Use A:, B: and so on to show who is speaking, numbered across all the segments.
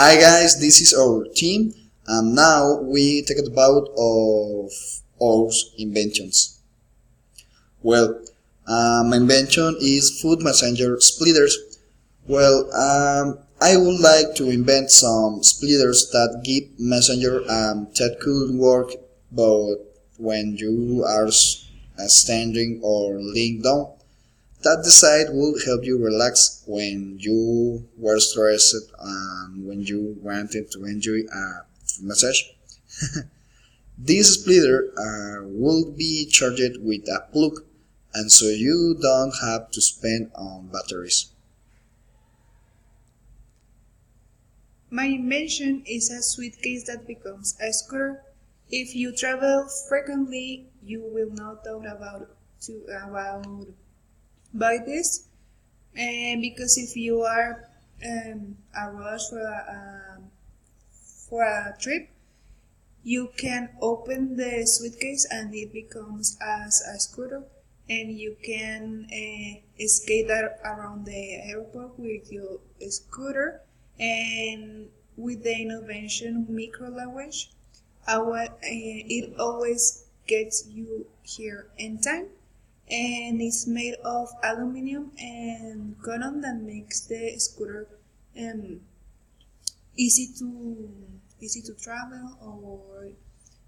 A: Hi guys, this is our team, and now we take about of our inventions. Well, my invention is food messenger splitters. I would like to invent some splitters that give messenger that could work both when you are standing or laying down. That design will help you relax when you were stressed and when you wanted to enjoy a massage. This splitter will be charged with a plug, and so you don't have to spend on batteries.
B: My invention is a suitcase that becomes a scooter. If you travel frequently, you will not doubt about buy this, and because if you are a rush for a trip, you can open the suitcase and it becomes as a scooter, and you can skate around the airport with your scooter. And with the innovation micro language, it always gets you here in time, and it's made of aluminum and cotton that makes the scooter um, easy to travel or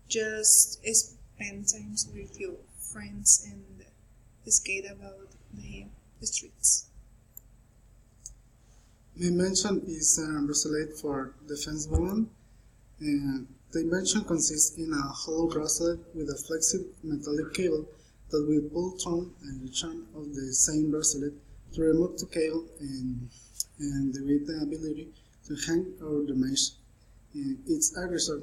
B: just spend times with your friends and skate about the streets.
C: The invention is a bracelet for defense women. The invention consists in a hollow bracelet with a flexible metallic cable that will pull through and charm of the same bracelet to remove the cable and with the ability to hang or damage its aggressor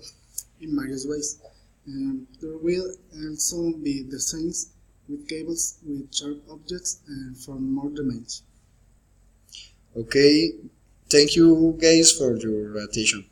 C: in various ways. There will also be designs with cables with sharp objects for more damage.
A: Okay, thank you guys for your attention.